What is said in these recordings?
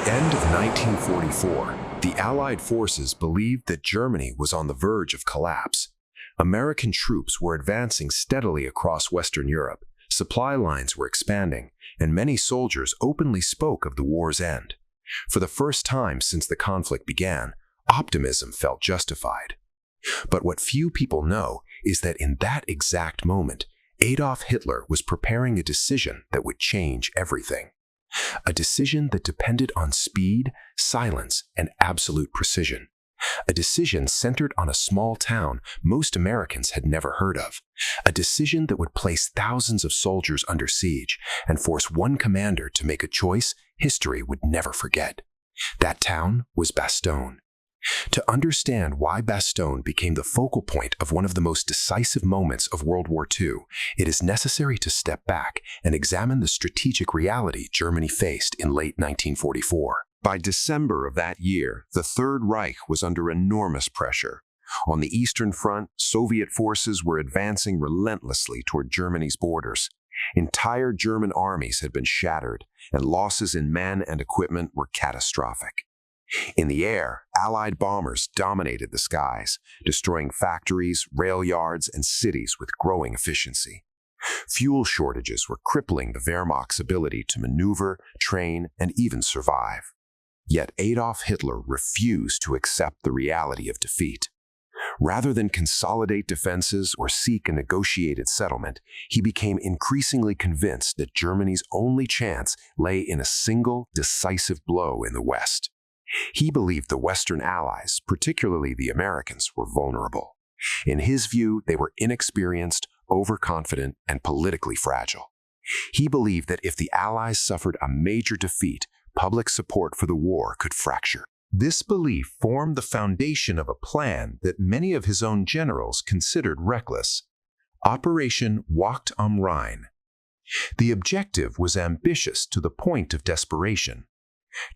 end of 1944, the Allied forces believed that Germany was on the verge of collapse. American troops were advancing steadily across Western Europe, supply lines were expanding, and many soldiers openly spoke of the war's end. For the first time since the conflict began, optimism felt justified. But what few people know is that in that exact moment, Adolf Hitler was preparing a decision that would change everything. A decision that depended on speed, silence, and absolute precision. A decision centered on a small town most Americans had never heard of. A decision that would place thousands of soldiers under siege and force one commander to make a choice history would never forget. That town was Bastogne. To understand why Bastogne became the focal point of one of the most decisive moments of World War II, it is necessary to step back and examine the strategic reality Germany faced in late 1944. By December of that year, the Third Reich was under enormous pressure. On the Eastern Front, Soviet forces were advancing relentlessly toward Germany's borders. Entire German armies had been shattered, and losses in men and equipment were catastrophic. In the air, Allied bombers dominated the skies, destroying factories, rail yards, and cities with growing efficiency. Fuel shortages were crippling the Wehrmacht's ability to maneuver, train, and even survive. Yet Adolf Hitler refused to accept the reality of defeat. Rather than consolidate defenses or seek a negotiated settlement, he became increasingly convinced that Germany's only chance lay in a single, decisive blow in the West. He believed the Western allies, particularly the Americans, were vulnerable. In his view, they were inexperienced, overconfident, and politically fragile. He believed that if the Allies suffered a major defeat, public support for the war could fracture. This belief formed the foundation of a plan that many of his own generals considered reckless: Operation Wacht am Rhein. The objective was ambitious to the point of desperation.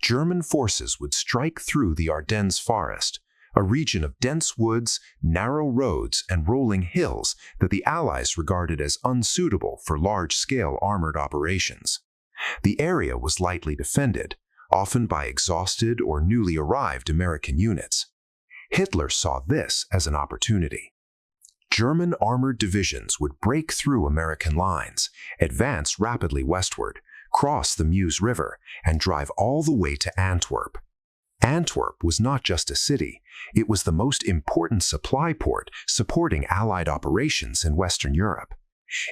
German forces would strike through the Ardennes Forest, a region of dense woods, narrow roads, and rolling hills that the Allies regarded as unsuitable for large-scale armored operations. The area was lightly defended, often by exhausted or newly arrived American units. Hitler saw this as an opportunity. German armored divisions would break through American lines, advance rapidly westward, cross the Meuse River, and drive all the way to Antwerp. Antwerp was not just a city, it was the most important supply port supporting Allied operations in Western Europe.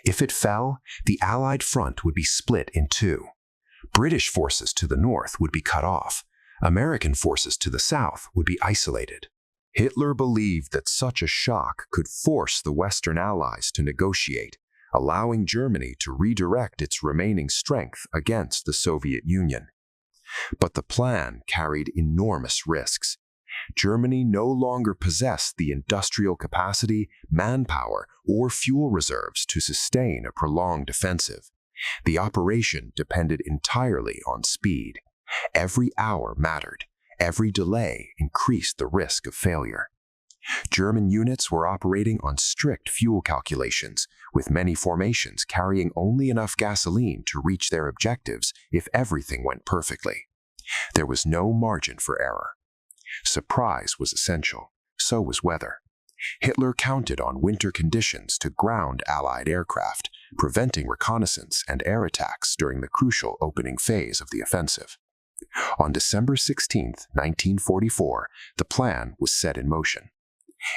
If it fell, the Allied front would be split in two. British forces to the north would be cut off. American forces to the south would be isolated. Hitler believed that such a shock could force the Western Allies to negotiate, allowing Germany to redirect its remaining strength against the Soviet Union. But the plan carried enormous risks. Germany no longer possessed the industrial capacity, manpower, or fuel reserves to sustain a prolonged offensive. The operation depended entirely on speed. Every hour mattered. Every delay increased the risk of failure. German units were operating on strict fuel calculations, with many formations carrying only enough gasoline to reach their objectives if everything went perfectly. There was no margin for error. Surprise was essential, so was weather. Hitler counted on winter conditions to ground Allied aircraft, preventing reconnaissance and air attacks during the crucial opening phase of the offensive. On December 16, 1944, the plan was set in motion.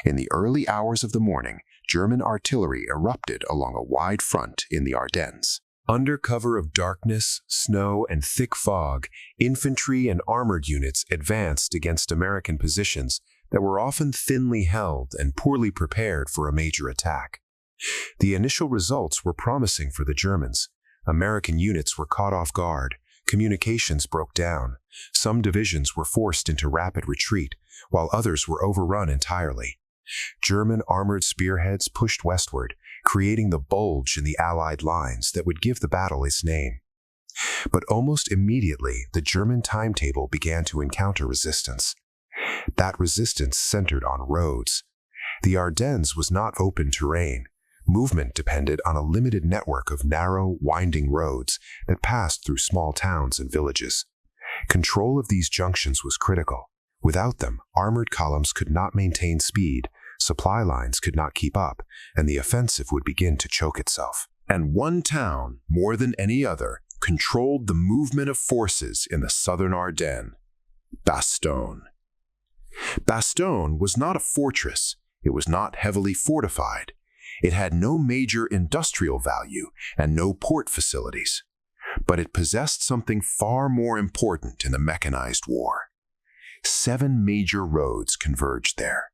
In the early hours of the morning, German artillery erupted along a wide front in the Ardennes. Under cover of darkness, snow, and thick fog, infantry and armored units advanced against American positions that were often thinly held and poorly prepared for a major attack. The initial results were promising for the Germans. American units were caught off guard. Communications broke down. Some divisions were forced into rapid retreat, while others were overrun entirely. German armored spearheads pushed westward, creating the bulge in the Allied lines that would give the battle its name. But almost immediately, the German timetable began to encounter resistance. That resistance centered on roads. The Ardennes was not open terrain. Movement depended on a limited network of narrow, winding roads that passed through small towns and villages. Control of these junctions was critical. Without them, armored columns could not maintain speed, supply lines could not keep up, and the offensive would begin to choke itself. And one town, more than any other, controlled the movement of forces in the southern Ardennes: Bastogne. Bastogne was not a fortress. It was not heavily fortified. It had no major industrial value and no port facilities. But it possessed something far more important in the mechanized war. 7 major roads converged there.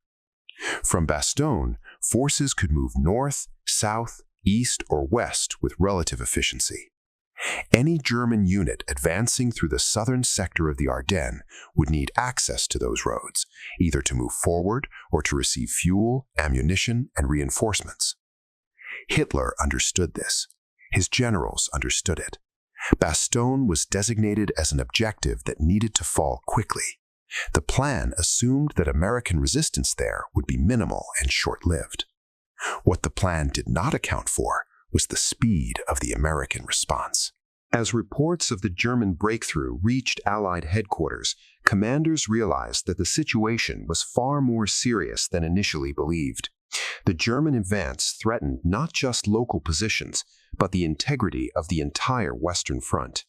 From Bastogne, forces could move north, south, east, or west with relative efficiency. Any German unit advancing through the southern sector of the Ardennes would need access to those roads, either to move forward or to receive fuel, ammunition, and reinforcements. Hitler understood this. His generals understood it. Bastogne was designated as an objective that needed to fall quickly. The plan assumed that American resistance there would be minimal and short-lived. What the plan did not account for was the speed of the American response. As reports of the German breakthrough reached Allied headquarters, commanders realized that the situation was far more serious than initially believed. The German advance threatened not just local positions, but the integrity of the entire Western Front.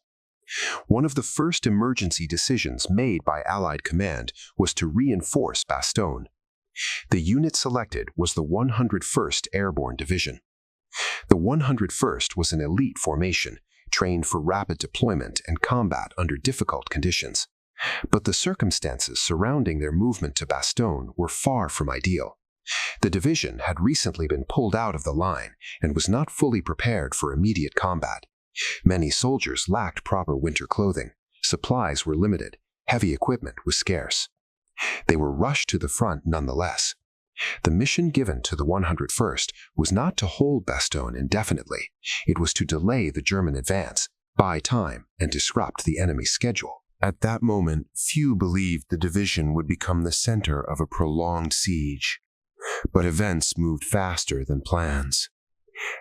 One of the first emergency decisions made by Allied command was to reinforce Bastogne. The unit selected was the 101st Airborne Division. The 101st was an elite formation, trained for rapid deployment and combat under difficult conditions. But the circumstances surrounding their movement to Bastogne were far from ideal. The division had recently been pulled out of the line and was not fully prepared for immediate combat. Many soldiers lacked proper winter clothing, supplies were limited, heavy equipment was scarce. They were rushed to the front nonetheless. The mission given to the 101st was not to hold Bastogne indefinitely. It was to delay the German advance, buy time, and disrupt the enemy's schedule. At that moment, few believed the division would become the center of a prolonged siege. But events moved faster than plans.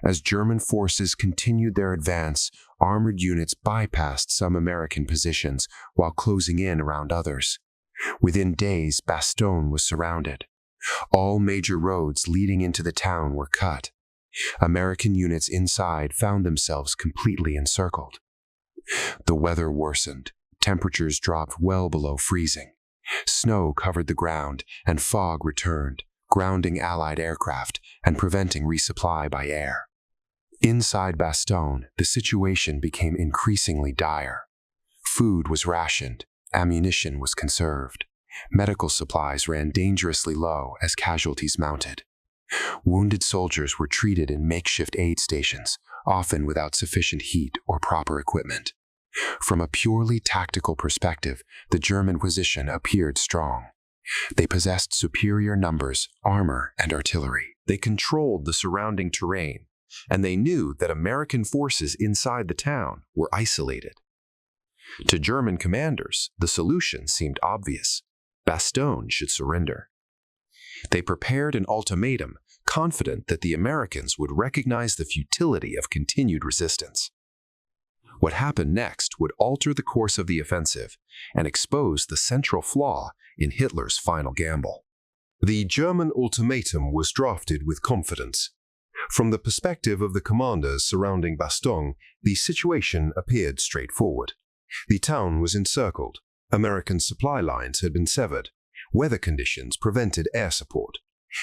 As German forces continued their advance, armored units bypassed some American positions while closing in around others. Within days, Bastogne was surrounded. All major roads leading into the town were cut. American units inside found themselves completely encircled. The weather worsened. Temperatures dropped well below freezing. Snow covered the ground, and fog returned, grounding Allied aircraft and preventing resupply by air. Inside Bastogne, the situation became increasingly dire. Food was rationed, ammunition was conserved. Medical supplies ran dangerously low as casualties mounted. Wounded soldiers were treated in makeshift aid stations, often without sufficient heat or proper equipment. From a purely tactical perspective, the German position appeared strong. They possessed superior numbers, armor, and artillery. They controlled the surrounding terrain, and they knew that American forces inside the town were isolated. To German commanders, the solution seemed obvious. Bastogne should surrender. They prepared an ultimatum, confident that the Americans would recognize the futility of continued resistance. What happened next would alter the course of the offensive and expose the central flaw in Hitler's final gamble. The German ultimatum was drafted with confidence. From the perspective of the commanders surrounding Bastogne, the situation appeared straightforward. The town was encircled. American supply lines had been severed. Weather conditions prevented air support.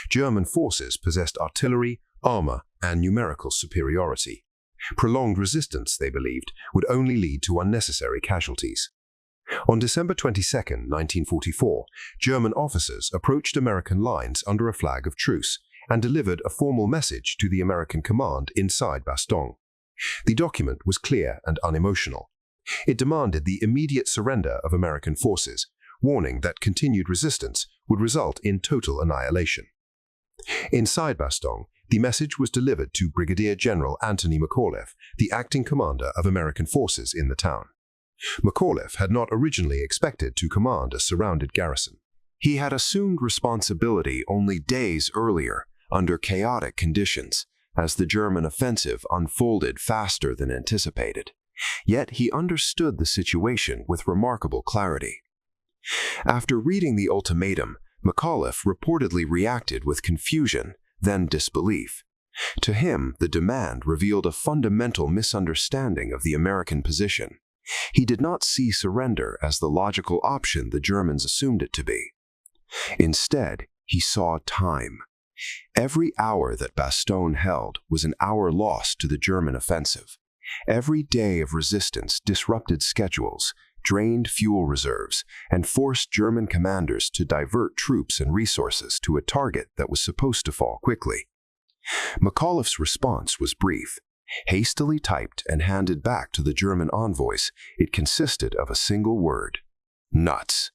German forces possessed artillery, armor, and numerical superiority. Prolonged resistance, they believed, would only lead to unnecessary casualties. On December 22, 1944, German officers approached American lines under a flag of truce and delivered a formal message to the American command inside Bastogne. The document was clear and unemotional. It demanded the immediate surrender of American forces, warning that continued resistance would result in total annihilation. Inside Bastogne, the message was delivered to Brigadier General Anthony McAuliffe, the acting commander of American forces in the town. McAuliffe had not originally expected to command a surrounded garrison. He had assumed responsibility only days earlier, under chaotic conditions, as the German offensive unfolded faster than anticipated. Yet he understood the situation with remarkable clarity. After reading the ultimatum, McAuliffe reportedly reacted with confusion, then disbelief. To him, the demand revealed a fundamental misunderstanding of the American position. He did not see surrender as the logical option the Germans assumed it to be. Instead, he saw time. Every hour that Bastogne held was an hour lost to the German offensive. Every day of resistance disrupted schedules, drained fuel reserves, and forced German commanders to divert troops and resources to a target that was supposed to fall quickly. McAuliffe's response was brief. Hastily typed and handed back to the German envoys, it consisted of a single word: nuts.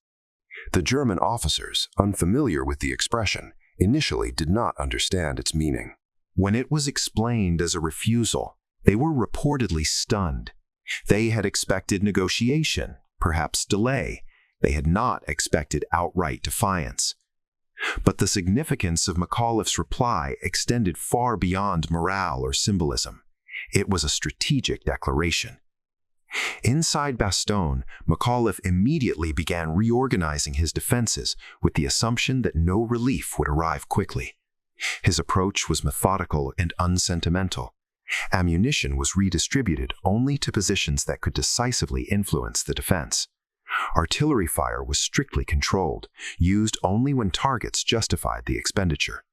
The German officers, unfamiliar with the expression, initially did not understand its meaning. When it was explained as a refusal, they were reportedly stunned. They had expected negotiation, perhaps delay. They had not expected outright defiance. But the significance of McAuliffe's reply extended far beyond morale or symbolism. It was a strategic declaration. Inside Bastogne, McAuliffe immediately began reorganizing his defenses with the assumption that no relief would arrive quickly. His approach was methodical and unsentimental. Ammunition was redistributed only to positions that could decisively influence the defense. Artillery fire was strictly controlled, used only when targets justified the expenditure.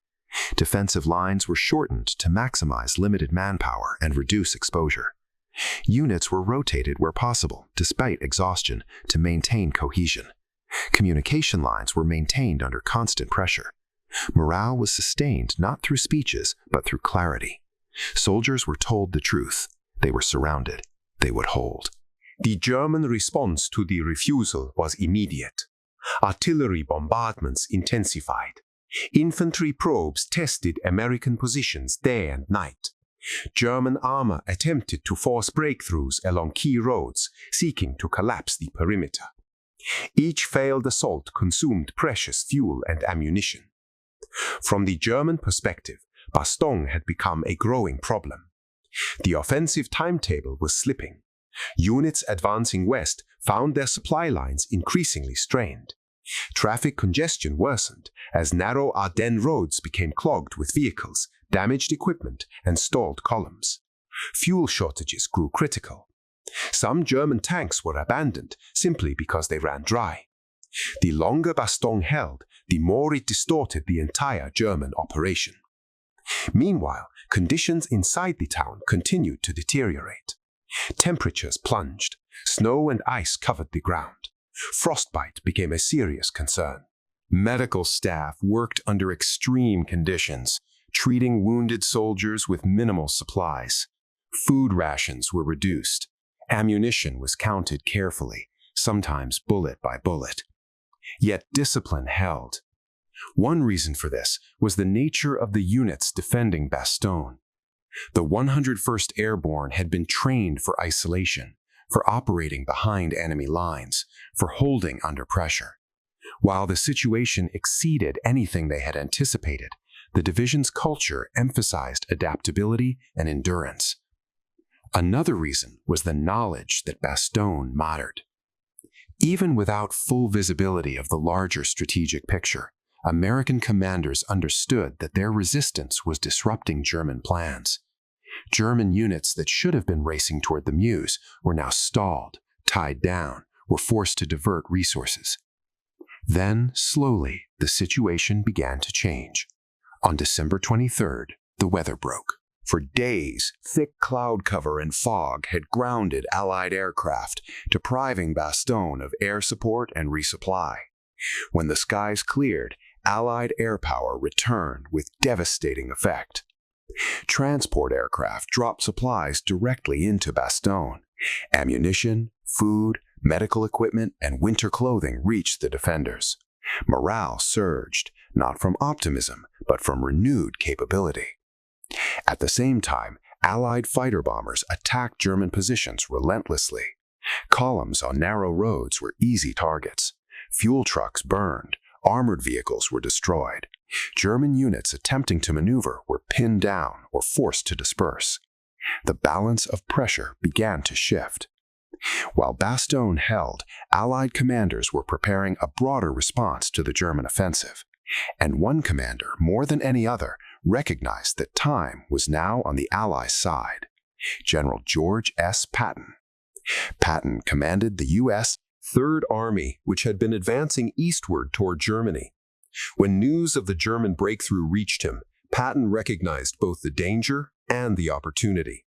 Defensive lines were shortened to maximize limited manpower and reduce exposure. Units were rotated where possible, despite exhaustion, to maintain cohesion. Communication lines were maintained under constant pressure. Morale was sustained not through speeches, but through clarity. Soldiers were told the truth. They were surrounded. They would hold. The German response to the refusal was immediate. Artillery bombardments intensified. Infantry probes tested American positions day and night. German armor attempted to force breakthroughs along key roads, seeking to collapse the perimeter. Each failed assault consumed precious fuel and ammunition. From the German perspective, Bastogne had become a growing problem. The offensive timetable was slipping. Units advancing west found their supply lines increasingly strained. Traffic congestion worsened as narrow Ardennes roads became clogged with vehicles, damaged equipment, and stalled columns. Fuel shortages grew critical. Some German tanks were abandoned simply because they ran dry. The longer Bastogne held, the more it distorted the entire German operation. Meanwhile, conditions inside the town continued to deteriorate. Temperatures plunged. Snow and ice covered the ground. Frostbite became a serious concern. Medical staff worked under extreme conditions, treating wounded soldiers with minimal supplies. Food rations were reduced. Ammunition was counted carefully, sometimes bullet by bullet. Yet discipline held. One reason for this was the nature of the units defending Bastogne. The 101st Airborne had been trained for isolation, for operating behind enemy lines, for holding under pressure. While the situation exceeded anything they had anticipated, the division's culture emphasized adaptability and endurance. Another reason was the knowledge that Bastogne mattered. Even without full visibility of the larger strategic picture, American commanders understood that their resistance was disrupting German plans. German units that should have been racing toward the Meuse were now stalled, tied down, were forced to divert resources. Then, slowly, the situation began to change. On December 23rd, the weather broke. For days, thick cloud cover and fog had grounded Allied aircraft, depriving Bastogne of air support and resupply. When the skies cleared, Allied air power returned with devastating effect. Transport aircraft dropped supplies directly into Bastogne. Ammunition, food, medical equipment, and winter clothing reached the defenders. Morale surged, not from optimism, but from renewed capability. At the same time, Allied fighter bombers attacked German positions relentlessly. Columns on narrow roads were easy targets. Fuel trucks burned. Armored vehicles were destroyed. German units attempting to maneuver were pinned down or forced to disperse. The balance of pressure began to shift. While Bastogne held, Allied commanders were preparing a broader response to the German offensive, and one commander, more than any other, recognized that time was now on the Allies' side: General George S. Patton. Patton commanded the U.S. Third Army, which had been advancing eastward toward Germany. When news of the German breakthrough reached him, Patton recognized both the danger and the opportunity.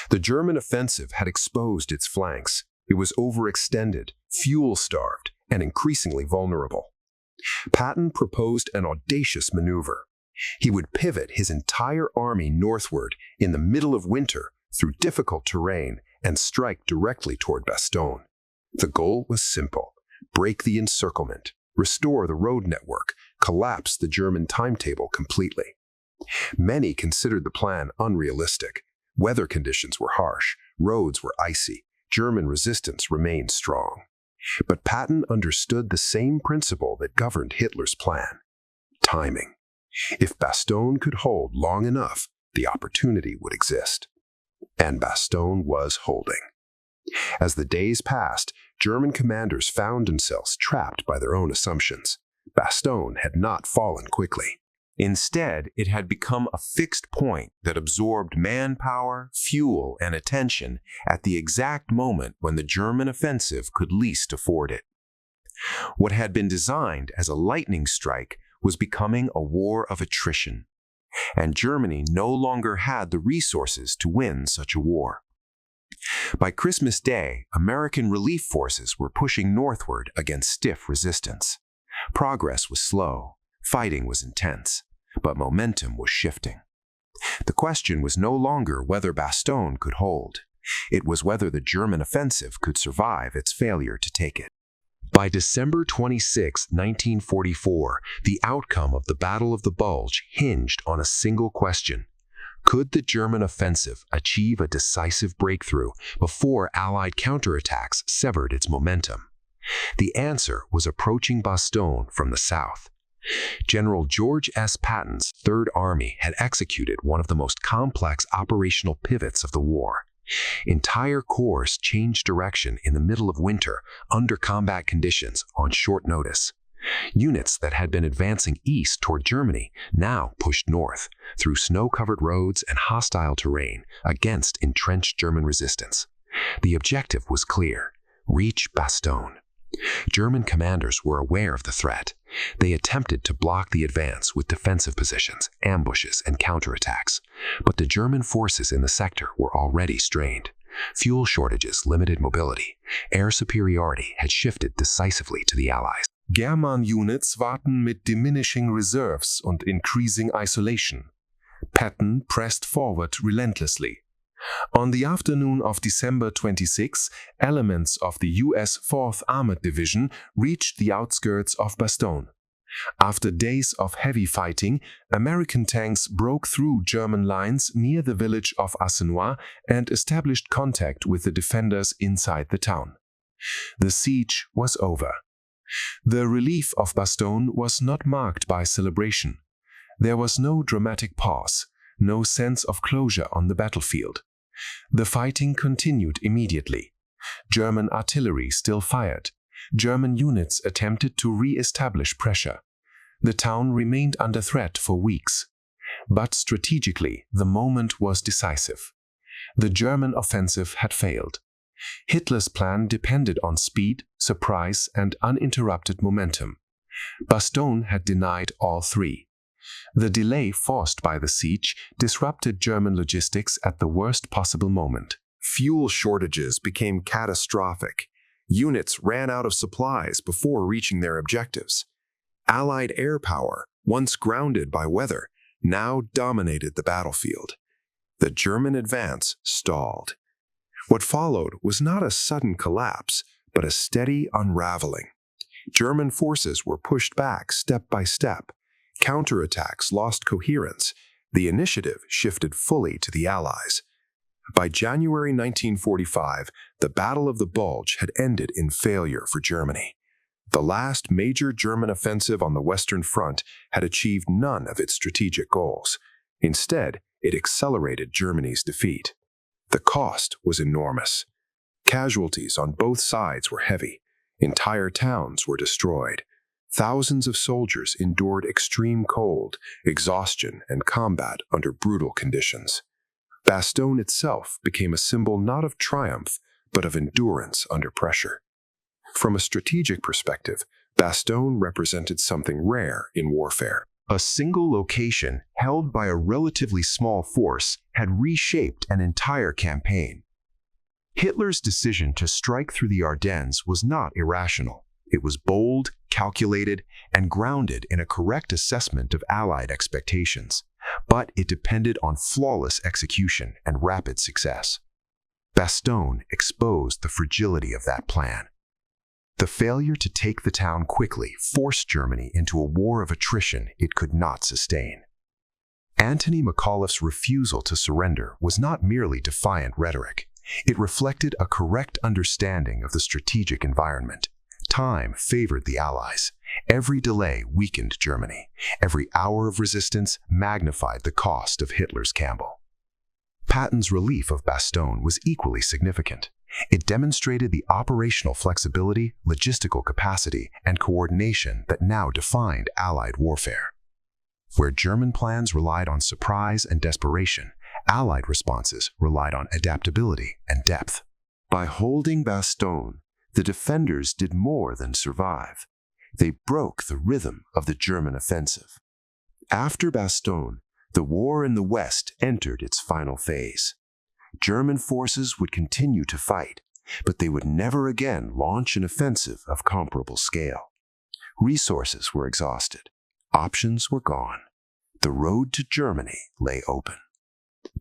The German offensive had exposed its flanks. It was overextended, fuel-starved, and increasingly vulnerable. Patton proposed an audacious maneuver. He would pivot his entire army northward in the middle of winter through difficult terrain and strike directly toward Bastogne. The goal was simple: break the encirclement, restore the road network, collapse the German timetable completely. Many considered the plan unrealistic. Weather conditions were harsh, roads were icy, German resistance remained strong. But Patton understood the same principle that governed Hitler's plan: timing. If Bastogne could hold long enough, the opportunity would exist. And Bastogne was holding. As the days passed, German commanders found themselves trapped by their own assumptions. Bastogne had not fallen quickly. Instead, it had become a fixed point that absorbed manpower, fuel, and attention at the exact moment when the German offensive could least afford it. What had been designed as a lightning strike was becoming a war of attrition, and Germany no longer had the resources to win such a war. By Christmas Day, American relief forces were pushing northward against stiff resistance. Progress was slow. Fighting was intense, but momentum was shifting. The question was no longer whether Bastogne could hold. It was whether the German offensive could survive its failure to take it. By December 26, 1944, the outcome of the Battle of the Bulge hinged on a single question: could the German offensive achieve a decisive breakthrough before Allied counterattacks severed its momentum? The answer was approaching Bastogne from the south. General George S. Patton's Third Army had executed one of the most complex operational pivots of the war. Entire corps changed direction in the middle of winter under combat conditions on short notice. Units that had been advancing east toward Germany now pushed north through snow-covered roads and hostile terrain against entrenched German resistance. The objective was clear: reach Bastogne. German commanders were aware of the threat. They attempted to block the advance with defensive positions, ambushes, and counterattacks. But the German forces in the sector were already strained. Fuel shortages limited mobility. Air superiority had shifted decisively to the Allies. German units warten mit diminishing reserves und increasing isolation. Patton pressed forward relentlessly. On the afternoon of December 26, elements of the U.S. 4th Armored Division reached the outskirts of Bastogne. After days of heavy fighting, American tanks broke through German lines near the village of Ardennes and established contact with the defenders inside the town. The siege was over. The relief of Bastogne was not marked by celebration. There was no dramatic pause, no sense of closure on the battlefield. The fighting continued immediately. German artillery still fired. German units attempted to re-establish pressure. The town remained under threat for weeks. But strategically, the moment was decisive. The German offensive had failed. Hitler's plan depended on speed, surprise, and uninterrupted momentum. Bastogne had denied all three. The delay forced by the siege disrupted German logistics at the worst possible moment. Fuel shortages became catastrophic. Units ran out of supplies before reaching their objectives. Allied air power, once grounded by weather, now dominated the battlefield. The German advance stalled. What followed was not a sudden collapse, but a steady unraveling. German forces were pushed back step by step. Counterattacks lost coherence. The initiative shifted fully to the Allies. By January 1945, the Battle of the Bulge had ended in failure for Germany. The last major German offensive on the Western Front had achieved none of its strategic goals. Instead, it accelerated Germany's defeat. The cost was enormous. Casualties on both sides were heavy. Entire towns were destroyed. Thousands of soldiers endured extreme cold, exhaustion, and combat under brutal conditions. Bastogne itself became a symbol not of triumph, but of endurance under pressure. From a strategic perspective, Bastogne represented something rare in warfare. A single location held by a relatively small force had reshaped an entire campaign. Hitler's decision to strike through the Ardennes was not irrational. It was bold, calculated, and grounded in a correct assessment of Allied expectations, but it depended on flawless execution and rapid success. Bastogne exposed the fragility of that plan. The failure to take the town quickly forced Germany into a war of attrition it could not sustain. Anthony McAuliffe's refusal to surrender was not merely defiant rhetoric. It reflected a correct understanding of the strategic environment. Time favored the Allies. Every delay weakened Germany. Every hour of resistance magnified the cost of Hitler's gamble. Patton's relief of Bastogne was equally significant. It demonstrated the operational flexibility, logistical capacity, and coordination that now defined Allied warfare. Where German plans relied on surprise and desperation, Allied responses relied on adaptability and depth. By holding Bastogne, the defenders did more than survive. They broke the rhythm of the German offensive. After Bastogne, the war in the West entered its final phase. German forces would continue to fight, but they would never again launch an offensive of comparable scale. Resources were exhausted. Options were gone. The road to Germany lay open.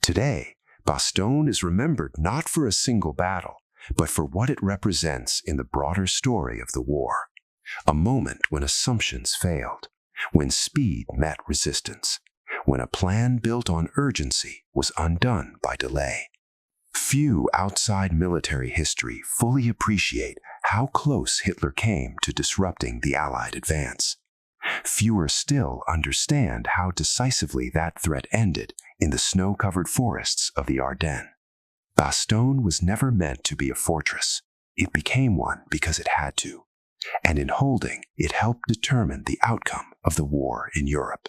Today, Bastogne is remembered not for a single battle, but for what it represents in the broader story of the war. A moment when assumptions failed, when speed met resistance, when a plan built on urgency was undone by delay. Few outside military history fully appreciate how close Hitler came to disrupting the Allied advance. Fewer still understand how decisively that threat ended in the snow-covered forests of the Ardennes. Bastogne was never meant to be a fortress. It became one because it had to. And in holding, it helped determine the outcome of the war in Europe.